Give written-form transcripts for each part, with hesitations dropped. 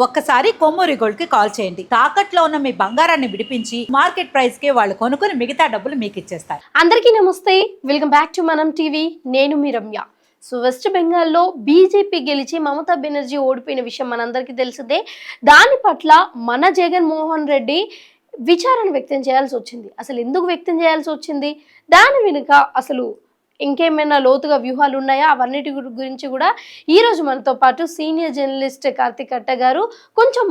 ఒక్కసారి కొమ్మూరి గోల్డ్ కి కాల్ చేయండి. తాకట్లో ఉన్న మీ బంగారాన్ని విడిపించి మార్కెట్ ప్రైస్ కి వాళ్ళు కొనుక్కుని మిగతా డబ్బులు మీకు ఇచ్చేస్తారు. అందరికీ నమస్తే, వెల్కమ్ బ్యాక్ టు మనం టీవీ. నేను మీ రమ్య. సో వెస్ట్ బెంగాల్లో బీజేపీ గెలిచి మమతా బెనర్జీ ఓడిపోయిన విషయం మనందరికీ తెలిసిందే. దాని పట్ల మన జగన్మోహన్ రెడ్డి విచారణ వ్యక్తం చేయాల్సి వచ్చింది. అసలు ఎందుకు వ్యక్తం చేయాల్సి వచ్చింది, దాని వెనుక అసలు ఇంకేమైనా లోతుగా వ్యూహాలు ఉన్నాయా, అవన్నిటి గురించి కూడా ఈరోజు మనతో పాటు సీనియర్ జర్నలిస్ట్ కార్తిక్ కట్ట గారు కొంచెం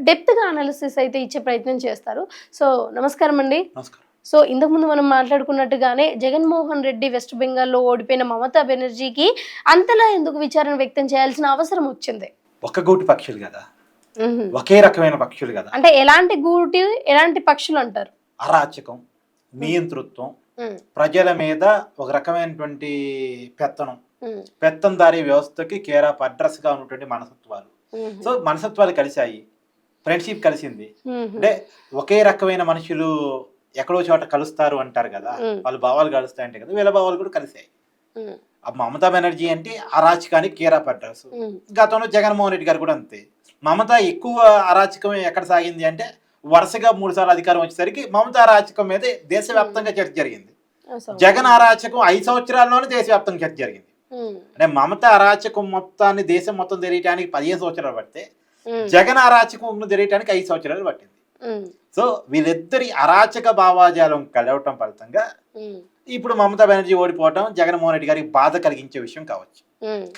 డెప్త్గా అనాలిసిస్ అయితే ఇచ్చే ప్రయత్నం చేస్తారు. సో నమస్కారం అండి. సో ఇంతకుముందు మనం మాట్లాడుకున్నట్టుగానే జగన్మోహన్ రెడ్డి వెస్ట్ బెంగాల్లో ఓడిపోయిన మమతా బెనర్జీకి అంతలా ఎందుకు విచారణ వ్యక్తం చేయాల్సిన అవసరం వచ్చింది? ఒక గూటి పక్షులు కదా, ఒకే రకమైన పక్షులు కదా. అంటే ఎలాంటి గూటి ఎలాంటి పక్షులు అంటారు? అరాచకం, నియంతృత్వం, ప్రజల మీద ఒక రకమైనటువంటి పెత్తందారీ వ్యవస్థకి కేర్ ఆఫ్ అడ్రస్ గా ఉన్నటువంటి మనసత్వాలు. సో మనసత్వాలు కలిశాయి, ఫ్రెండ్షిప్ కలిసింది. అంటే ఒకే రకమైన మనుషులు ఎక్కడో చోట కలుస్తారు అంటారు కదా, వాళ్ళ భావాలు కలుస్తాయంటే కదా, వీళ్ళ భావాలు కూడా కలిసాయి. మమతా బెనర్జీ అంటే అరాచకానికి కేర్ ఆఫ్ అడ్రస్. గతంలో జగన్మోహన్ రెడ్డి గారు కూడా అంతే. మమత ఎక్కువ అరాచకం ఎక్కడ సాగింది అంటే వరుసగా 3 సార్లు అధికారం వచ్చేసరికి మమతా అరాచకం మీద దేశవ్యాప్తంగా చర్చ జరిగింది. జగన్ అరాచకం 5 సంవత్సరాల్లోనే దేశవ్యాప్తంగా చర్చ జరిగింది. అంటే మమతా అరాచకం మొత్తాన్ని దేశం మొత్తం తెలియటానికి 15 సంవత్సరాలు పడితే జగన్ అరాచకం తెలియటానికి 5 సంవత్సరాలు పట్టింది. సో వీళ్ళిద్దరి అరాచక భావాజాలం కలవటం ఫలితంగా ఇప్పుడు మమతా బెనర్జీ ఓడిపోవటం జగన్మోహన్ రెడ్డి గారికి బాధ కలిగించే విషయం కావచ్చు.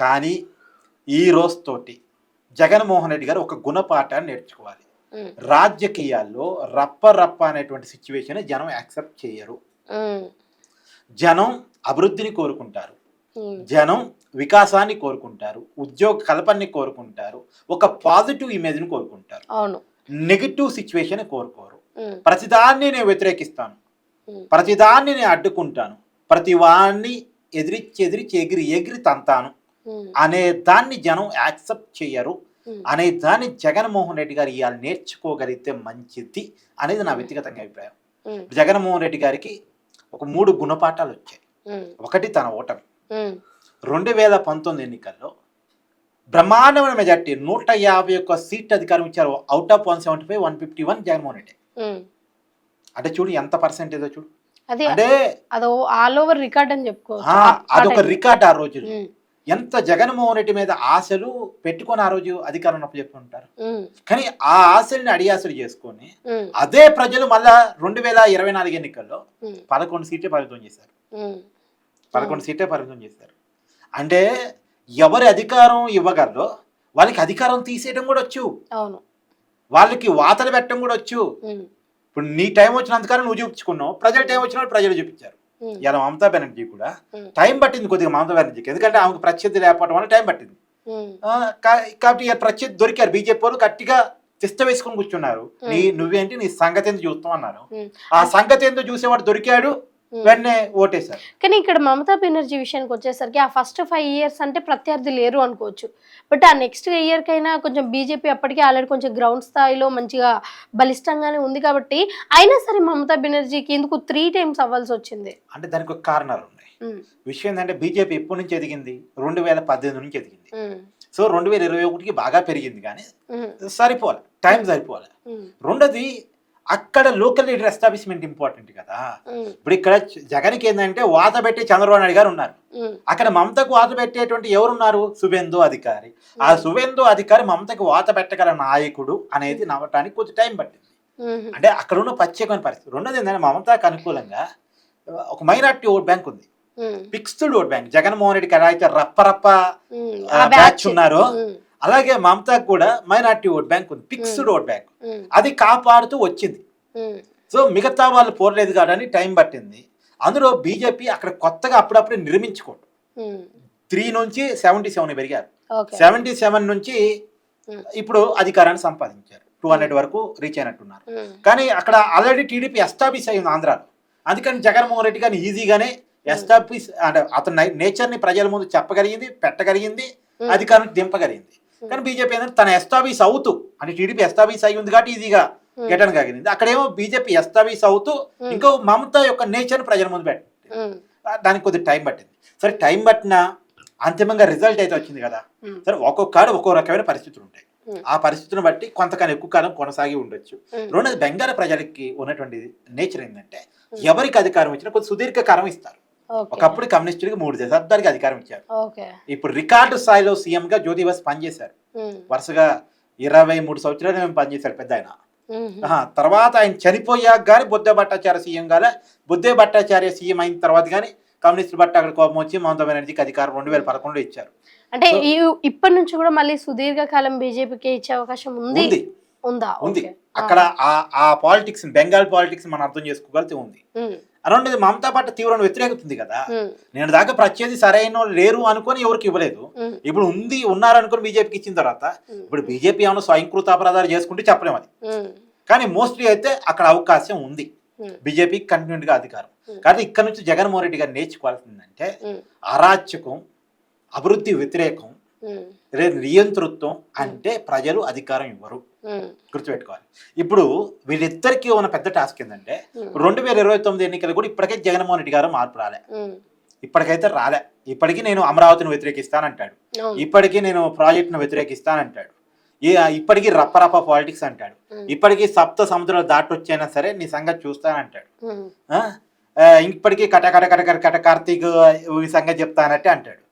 కానీ ఈ రోజుతోటి జగన్మోహన్ రెడ్డి గారు ఒక గుణపాఠాన్ని నేర్చుకోవాలి. రాజకీయాల్లో రప్ప అనేటువంటి సిచ్యువేషన్ జనం యాక్సెప్ట్ చేయరు. జనం అభివృద్ధిని కోరుకుంటారు, జనం వికాసాన్ని కోరుకుంటారు, ఉద్యోగ కల్పనని కోరుకుంటారు, ఒక పాజిటివ్ ఇమేజ్ ని కోరుకుంటారు. నెగిటివ్ సిచ్యువేషన్ కోరుకోరు. ప్రతిదాన్ని నేను వ్యతిరేకిస్తాను, ప్రతిదాన్ని నేను అడ్డుకుంటాను, ప్రతి వాడిని ఎదిరించి ఎగిరి తంతాను అనే దాన్ని జనం యాక్సెప్ట్ చేయరు. అనే దాన్ని జగన్మోహన్ రెడ్డి గారు ఇవాళ నేర్చుకోగలిగితే మంచిది అనేది నా వ్యక్తిగతంగా అభిప్రాయం. జగన్మోహన్ రెడ్డి గారికి ఒక 3 గుణపాఠాలు వచ్చాయి. ఒకటి తన ఓటమి. 2019 ఎన్నికల్లో బ్రహ్మాండమైన మెజార్టీ 151 సీట్ అధికారం ఇచ్చారు. Out of 175 151 Jaganmohan Reddy. అంటే చూడు ఎంత పర్సెంటేజో చూడు. అంటే ఆల్ ఓవర్ రికార్డ్ అని చెప్పుకోవచ్చు. అదొక రికార్డ్. ఆ రోజు ఎంత జగన్మోహన్ రెడ్డి మీద ఆశలు పెట్టుకొని ఆ రోజు అధికారం చెప్పుకుంటారు. కానీ ఆ ఆశల్ని అడియాసలు చేసుకొని అదే ప్రజలు మళ్ళా 2024 ఎన్నికల్లో 11 సీట్లే పరిమితం చేశారు. 11 సీట్లే పరిమితం చేశారు. అంటే ఎవరి అధికారం ఇవ్వగలరో వాళ్ళకి అధికారం తీసేయడం కూడా వచ్చు, వాళ్ళకి వాతలు పెట్టడం కూడా వచ్చు. ఇప్పుడు నీ టైం వచ్చినంతకాలం నువ్వు చూపించుకున్నావు, ప్రజల టైం వచ్చినప్పుడు ప్రజలు చూపించారు. ఇలా మమతా బెనర్జీ కూడా టైం పట్టింది కొద్దిగా మమతా బెనర్జీకి, ఎందుకంటే ఆమెకు ప్రత్యర్థి లేకపోవడం వల్ల టైం పట్టింది. కాబట్టి ప్రత్యర్థి దొరికారు. బీజేపీ వాళ్ళు గట్టిగా తిష్ట వేసుకుని కూర్చున్నారు. నువ్వేంటి నీ సంగతి ఎందుకు చూస్తాం అన్నారు. ఆ సంగతి ఎందుకు చూసేవాడు దొరికాడు, వెంటనే ఓటేశారు. కానీ ఇక్కడ మమతా బెనర్జీ విషయానికి వచ్చేసరికి ఆ ఫస్ట్ 5 years అంటే ప్రత్యర్థి లేరు అనుకోవచ్చు. బట్ ఆ నెక్స్ట్ ఇయర్ కైనా కొంచెం బీజేపీ అప్పటికే ఆల్రెడీ కొంచెం గ్రౌండ్ స్థాయిలో మంచిగా బలిష్టంగానే ఉంది కాబట్టి అయినా సరే మమతా బెనర్జీకి ఎందుకు 3 times అవ్వాల్సి వచ్చింది అంటే దానికి ఒక కారణాలు ఉన్నాయి. విషయం ఏంటంటే బీజేపీ ఎప్పటి నుంచి ఎదిగింది? 2018 నుంచి ఎదిగింది. సో 2021కి బాగా పెరిగింది, కానీ సరిపోలే, టైం సరిపోలే. రెండోది అక్కడ లోకల్ లీడర్ ఎస్టాబ్లిష్మెంట్ ఇంపార్టెంట్ కదా. ఇప్పుడు ఇక్కడ జగన్కి ఏంటంటే వాత పెట్టే చంద్రబాబు నాయుడు గారు ఉన్నారు, అక్కడ మమతకు వాత పెట్టేటువంటి ఎవరున్నారు? శుభేందు అధికారి. ఆ శుభేందు అధికారి మమతకు వాత పెట్టగల నాయకుడు అనేది నమ్మటానికి కొంచెం టైం పట్టింది. అంటే అక్కడ ఉన్న ప్రత్యేకమైన పరిస్థితి. రెండోది ఏంటంటే మమతకు అనుకూలంగా ఒక మైనార్టీ ఓట్ బ్యాంక్ ఉంది, ఫిక్స్డ్ ఓట్ బ్యాంక్. జగన్మోహన్ రెడ్డికి ఎలా అయితే రప్ప బ్యాచ్ ఉన్నారో అలాగే మమతాకు కూడా మైనార్టీ ఓట్ బ్యాంక్ ఉంది, ఫిక్స్డ్ ఓట్ బ్యాంక్. అది కాపాడుతూ వచ్చింది. సో మిగతా వాళ్ళు పోరలేదు కాబట్టి టైం పట్టింది. అందులో బీజేపీ అక్కడ కొత్తగా అప్పుడప్పుడు నిర్మించుకోండి. 3 నుంచి 77 పెరిగారు. 77 నుంచి ఇప్పుడు అధికారాన్ని సంపాదించారు. 200 వరకు రీచ్ అయినట్టున్నారు. కానీ అక్కడ ఆల్రెడీ టీడీపీ ఎస్టాబ్లిష్ అయింది ఆంధ్రాలో. అందుకని జగన్మోహన్ రెడ్డి గారిని ఈజీగానే ఎస్టాబ్లిష్ అంటే అతని నేచర్ని ప్రజల ముందు చెప్పగలిగింది, పెట్టగలిగింది, అధికారాన్ని దింపగలిగింది. కానీ బీజేపీ ఏంటంటే తన ఎస్టాబ్లిష్ అవుతూ, అంటే టీడీపీ ఎస్టాబ్లిష్ అయి ఉంది కాబట్టి ఈజీగా గెటన్ కలిగింది. అక్కడేమో బీజేపీ ఎస్టాబ్లిష్ అవుతూ ఇంకో మమతా యొక్క నేచర్ ప్రజల ముందు పెట్టి దానికి కొద్దిగా టైం పట్టింది. సరే టైం పట్టినా అంతిమంగా రిజల్ట్ అయితే వచ్చింది కదా. సరే ఒక్కొక్క రకమైన పరిస్థితులు ఉంటాయి. ఆ పరిస్థితిని బట్టి కొంతకాలం ఎక్కువ కాలం కొనసాగి ఉండొచ్చు. రెండోది బెంగాల్ ప్రజలకి ఉన్నటువంటి నేచర్ ఏంటంటే ఎవరికి అధికారం ఇచ్చినా కొంచెం సుదీర్ఘకాలం ఇస్తారు. ఒకప్పుడు కమ్యూనిస్టులకి 3 దశాబ్దాలకి అధికారం ఇచ్చారు. ఇప్పుడు రికార్డు స్థాయిలో సీఎం గా జ్యోతి బసు పనిచేశారు. వరుసగా 23 సంవత్సరాలు మేము పనిచేశారు పెద్ద ఆయన. తర్వాత ఆయన చనిపోయాక కానీ బుద్ధ భట్టాచార్య సీఎం గానే, బుద్ధే భట్టాచార్య సీఎం అయిన తర్వాత కానీ కమ్యూనిస్టులు బట్టి అక్కడ కోపం వచ్చి మమతా బెనర్జీకి అధికారం 2011లో ఇచ్చారు. అంటే ఇప్పటి నుంచి కూడా మళ్ళీ సుదీర్ఘకాలం బీజేపీకి ఇచ్చే అవకాశం ఉంది. అక్కడ ఆ పాలిటిక్స్, బెంగాల్ పాలిటిక్స్ మనం అర్థం చేసుకోగలిగితే ఉంది. అలాంటిది మమతా పట్ల తీవ్రమైన వ్యతిరేకత ఉంది కదా. నేను దాకా ప్రత్యేది సరైన లేరు అనుకుని ఎవరికి ఇవ్వలేదు. ఇప్పుడు ఉన్నారు అనుకుని బీజేపీకి ఇచ్చిన తర్వాత ఇప్పుడు బీజేపీ ఏమైనా స్వయంకృత అపరాధాలు చేసుకుంటే చెప్పలేము అది. కానీ మోస్ట్లీ అయితే అక్కడ అవకాశం ఉంది బీజేపీకి కంటిన్యూగా అధికారం. కానీ ఇక్కడ నుంచి జగన్మోహన్ రెడ్డి గారు నేర్చుకోవాల్సిందంటే అరాచకం, అభివృద్ధి వ్యతిరేకం, నియంతృత్వం అంటే ప్రజలు అధికారం ఇవ్వరు, గుర్తుపెట్టుకోవాలి. ఇప్పుడు వీళ్ళిద్దరికీ ఉన్న పెద్ద టాస్క్ ఏంటంటే 2029 ఎన్నికలు కూడా ఇప్పటికే జగన్మోహన్ రెడ్డి గారు మార్పు రాలే, ఇప్పటికైతే రాలే. ఇప్పటికీ నేను అమరావతిని వ్యతిరేకిస్తానంటాడు, ఇప్పటికీ నేను ప్రాజెక్టును వ్యతిరేకిస్తానంటాడు, ఇప్పటికీ రప్పరప్ప పాలిటిక్స్ అంటాడు, ఇప్పటికీ సప్త సముద్రాలు దాటొచ్చైనా సరే నీ సంగతి చూస్తానంటాడు, ఇప్పటికీ కట కార్తీక్ సంగతి చెప్తానంటే అంటాడు.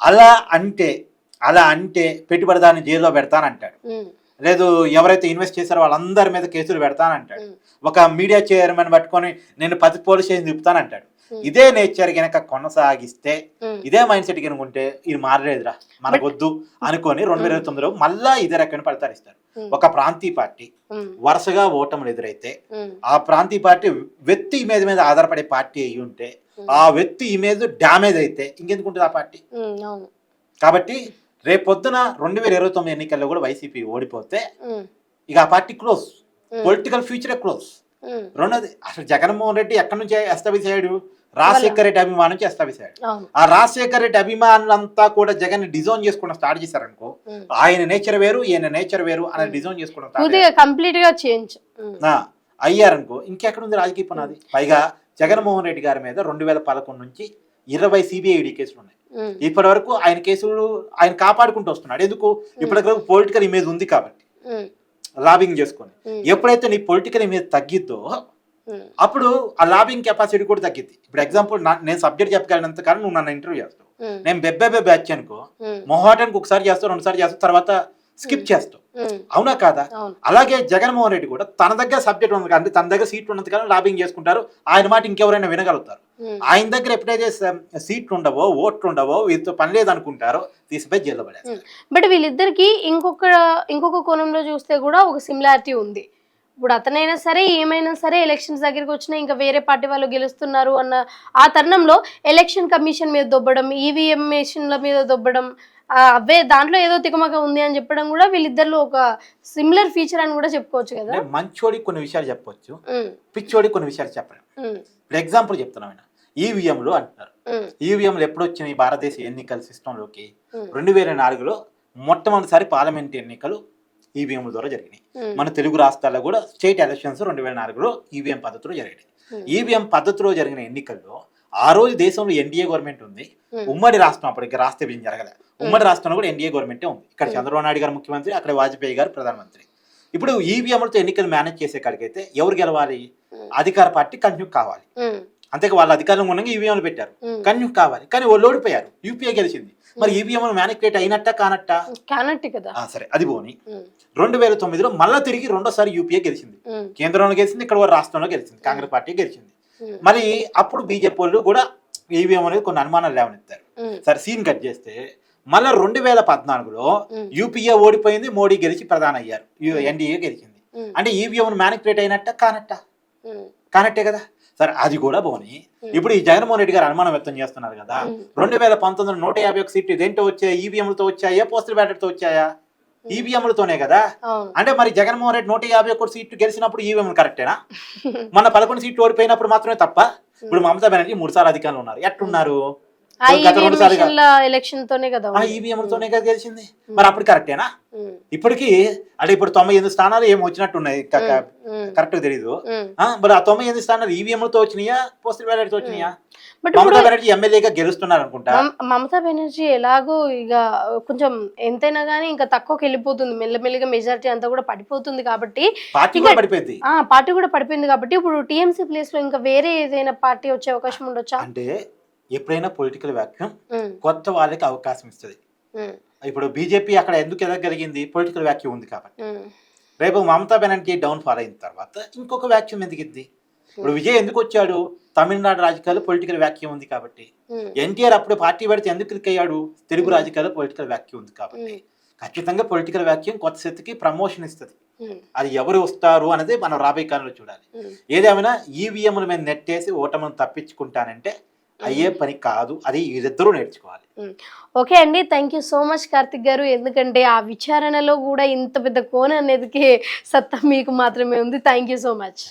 అలా అంటే పెట్టుబడిదారుని జైల్లో పెడతానంటాడు, లేదు ఎవరైతే ఇన్వెస్ట్ చేశారో వాళ్ళందరి మీద కేసులు పెడతానంటాడు, ఒక మీడియా చైర్మన్ పట్టుకొని నేను 10 పోలీస్ స్టేషన్ తిప్పుతానంటాడు. ఇదే నేచర్ గనక కొనసాగిస్తే, ఇదే మైండ్ సెట్ కనుకుంటే ఇది మారలేదురా మనకొద్దు అనుకొని 2029లో మళ్ళా ఇదే రకమైన ఫలితాలు ఇస్తారు. ఒక ప్రాంతీయ పార్టీ వరుసగా ఓటములు ఎదురైతే ఆ ప్రాంతీయ పార్టీ వ్యక్తి ఇమేజ్ మీద ఆధారపడే పార్టీ అయ్యి ఉంటే ఆ వ్యక్తి ఇమేజ్ డ్యామేజ్ అయితే ఇంకెందుకు ఉంటుంది ఆ పార్టీ. కాబట్టి రేపొద్దున 2029 ఎన్నికల్లో కూడా వైసీపీ ఓడిపోతే ఇక ఆ పార్టీ క్లోజ్, పొలిటికల్ ఫ్యూచరే క్లోజ్. రెండోది అసలు జగన్మోహన్ రెడ్డి ఎక్కడి నుంచి ఎస్టాబ్లిష్ అయ్యాడు, రాజశేఖర రెడ్డి అభిమానం నుంచి ఎస్టాబ్లిష్ అయ్యాడు. ఆ రాజశేఖర రెడ్డి అభిమానులంతా కూడా జగన్ డిజైన్ చేసుకోవడం స్టార్ట్ చేశారనుకో, ఆయన నేచర్ వేరు ఈయన నేచర్ వేరు అనేది డిజైన్ చేసుకోవడం కంప్లీట్ గా చేంజ్ అయ్యారనుకో, ఇంకెక్కడ ఉంది రాజకీయ పునాది. పైగా జగన్మోహన్ రెడ్డి గారి మీద 2011 నుంచి 20 సిబిఐడి కేసులు ఉన్నాయి. ఇప్పటి వరకు ఆయన కేసులు ఆయన కాపాడుకుంటూ వస్తున్నాడు. ఎందుకు? ఇప్పటివరకు పొలిటికల్ ఇమేజ్ ఉంది కాబట్టి లాబింగ్ చేసుకొని. ఎప్పుడైతే నీ పొలిటికల్ ఇమేజ్ తగ్గిద్దో అప్పుడు ఆ లాబింగ్ కెపాసిటీ కూడా తగ్గిద్ది. ఇప్పుడు ఎగ్జాంపుల్ నేను సబ్జెక్ట్ చెప్పగలిగినంత కానీ నువ్వు నన్ను ఇంటర్వ్యూ చేస్తావు, నేను బెబ్బే బ్యాచ్ అనుకో, మొహాటానికి ఒకసారి చేస్తావు, 2 సార్లు చేస్తావు, తర్వాత స్కిప్ చేస్తావు, అవునా కాదా? అలాగే జగన్మోహన్ రెడ్డి కూడా తన దగ్గర సబ్జెక్ట్ ఉంది కానీ తన దగ్గర సీట్లు ఉన్నంత కానీ లాబింగ్ చేసుకుంటారు. ఆయన మాట ఇంకెవరైనా వినగలుగుతారు. ఆయన దగ్గర ఎప్పుడైతే సీట్లు ఉండవో ఓట్లు ఉండవో వీరితో పని లేదనుకుంటారో తీసిపోయి జైల్లో పడేస్తారు. బట్ వీళ్ళిద్దరికి ఇంకొక కోణంలో చూస్తే కూడా ఒక సిమిలారిటీ ఉంది. ఇప్పుడు అతనైనా సరే ఏమైనా సరే ఎలక్షన్స్ దగ్గరికి వచ్చినా ఇంకా వేరే పార్టీ వాళ్ళు గెలుస్తున్నారు అన్న ఆ తరుణంలో ఎలక్షన్ కమిషన్ మీద దొబ్బడం, ఈవీఎం మెషిన్ల మీద దొబ్బడం, అవే దాంట్లో ఏదో తికమక ఉంది అని చెప్పడం కూడా వీళ్ళిద్దరిలో ఒక సిమిలర్ ఫీచర్ అని కూడా చెప్పుకోవచ్చు కదా. మంచోడి కొన్ని విషయాలు చెప్పొచ్చు, పిచ్చోడి కొన్ని విషయాలు చెప్పలేం. ఇప్పుడు ఎగ్జాంపుల్ చెప్తున్నాం, ఈవీఎంలు అంటున్నారు. ఈవీఎంలు ఎప్పుడు వచ్చినాయి భారతదేశ ఎన్నికల సిస్టంలోకి? 2004లో మొట్టమొదటిసారి పార్లమెంట్ ఎన్నికలు ఈవీఎంల ద్వారా జరిగినాయి. మన తెలుగు రాష్ట్రాల్లో కూడా స్టేట్ ఎలక్షన్స్ 2004లో ఈవీఎం పద్ధతిలో జరిగినాయి. ఈవీఎం పద్ధతిలో జరిగిన ఎన్నికల్లో ఆ రోజు దేశంలో ఎన్డీఏ గవర్నమెంట్ ఉంది. ఉమ్మడి రాష్ట్రం, అప్పటికి రాష్ట్ర విభజన జరగలేదు, ఉమ్మడి రాష్ట్రంలో కూడా ఎన్డీఏ గవర్నమెంటే ఉంది. ఇక్కడ చంద్రబాబు నాయుడు గారు ముఖ్యమంత్రి, అక్కడ వాజ్పేయి గారు ప్రధానమంత్రి. ఇప్పుడు ఈవీఎంలతో ఎన్నికలు మేనేజ్ చేసే కాడికైతే ఎవరు గెలవాలి? అధికార పార్టీ కంటిన్యూ కావాలి. అంతేకా వాళ్ళ అధికారంలో ఉండగా ఈవీఎంలు పెట్టారు, కంటిన్యూ కావాలి. కానీ వాళ్ళు ఓడిపోయారు, యూపీఏ గెలిచింది. మరి ఈవీఎం మ్యానిపులేట్ అయినట్ట కానట్ట కదా. సరే, అది పోని 2009లో మళ్ళా తిరిగి రెండోసారి యూపీఏ గెలిచింది. కేంద్రంలో గెలిచింది, ఇక్కడ రాష్ట్రంలో గెలిచింది, కాంగ్రెస్ పార్టీ గెలిచింది. మరి అప్పుడు బీజేపీ వాళ్ళు కూడా ఈవీఎం అనేది కొన్ని అనుమానాలు లేవనెత్తారు. సరే, సీన్ కట్ చేస్తే మళ్ళా 2014లో యూపీఏ ఓడిపోయింది, మోడీ గెలిచి ప్రధాని అయ్యారు, ఎన్డీఏ గెలిచింది. అంటే ఈవీఎం మ్యానిపులేట్ అయినట్ట కానట్టే కదా. సరే, అది కూడా పోని. ఇప్పుడు ఈ జగన్మోహన్ రెడ్డి గారు అనుమానం వ్యక్తం చేస్తున్నారు కదా, 2019 151 సీట్లు ఇదేంటో వచ్చాయి? ఈవీఎంలతో వచ్చాయా, పోస్టల్ బ్యాలెట్తో వచ్చాయా? ఈవీఎంలతోనే కదా. అంటే మరి జగన్మోహన్ రెడ్డి 151 సీట్లు గెలిచినప్పుడు ఈవీఎం కరెక్టేనా? మన 11 సీట్లు ఓడిపోయినప్పుడు మాత్రమే తప్ప? ఇప్పుడు మమతా బెనర్జీ 3 సార్లు అధికారంలో ఉన్నారు, ఎట్టున్నారు? ఈవీఎంలతోనే కదా గెలిచింది. మరి అప్పుడు కరెక్టేనా? ఇప్పటికి అంటే ఇప్పుడు 98 స్థానాలు ఏమి వచ్చినట్టున్నాయి, కరెక్ట్ గా తెలీదు. మరి ఆ 98 స్థానాలు ఈవీఎంలతో వచ్చినాయా, పోస్టల్ బ్యాలెట్తో వచ్చినాయా? బట్ మమతా బెనర్జీ ఎమ్మెల్యేగా గెలుస్తున్నారు అనుకుంటా. మమతా బెనర్జీ ఎలాగో ఇక కొంచెం ఎంతైనా గానీ ఇంకా తక్కువకి వెళ్ళిపోతుంది, మెల్లమెల్లిగా మెజారిటీ అంతా కూడా పడిపోతుంది కాబట్టి పార్టీ కూడా పడిపోయింది. పార్టీ కూడా పడిపోయింది కాబట్టి ఇప్పుడు టీఎంసీ ప్లేస్ లో ఇంకా వేరే ఏదైనా పార్టీ వచ్చే అవకాశం ఉండొచ్చా? అంటే ఎప్పుడైనా పొలిటికల్ వ్యాక్యూమ్ కొత్త వాళ్ళకి అవకాశం ఇస్తుంది. ఇప్పుడు బీజేపీ అక్కడ ఎందుకు ఎదగలిగింది? పొలిటికల్ వ్యాక్యూమ్ ఉంది కాబట్టి. రేపు మమతా బెనర్జీ డౌన్ ఫాల్ అయిన తర్వాత ఇంకొక వ్యాక్యూమ్ ఎందుకు? ఇప్పుడు విజయ్ ఎందుకు వచ్చాడు? తమిళనాడు రాజకీయాలు పొలిటికల్ వ్యాక్యూమ్ ఉంది కాబట్టి. ఎన్టీఆర్ అప్పుడు పార్టీ పెడితే ఎందుకు క్లిక్ అయ్యాడు? తెలుగు రాజకీయాలు పొలిటికల్ వ్యాక్యూమ్ ఉంది కాబట్టి. ఖచ్చితంగా పొలిటికల్ వ్యాక్యూమ్ కొత్త శక్తికి ప్రమోషన్ ఇస్తుంది. అది ఎవరు వస్తారు అనేది మనం రాబోయే కాలంలో చూడాలి. ఏదేమైనా ఈవీఎంల మీద నెట్టేసి ఓటమిని తప్పించుకుంటానంటే అయ్యే పని కాదు. అది వీరిద్దరూ నేర్చుకోవాలి. ఓకే అండి, thank you so much Karthik గారు. ఎందుకంటే ఆ విచారణలో కూడా ఇంత పెద్ద కోణ అనేది సత్తా మీకు మాత్రమే ఉంది. Thank you so much.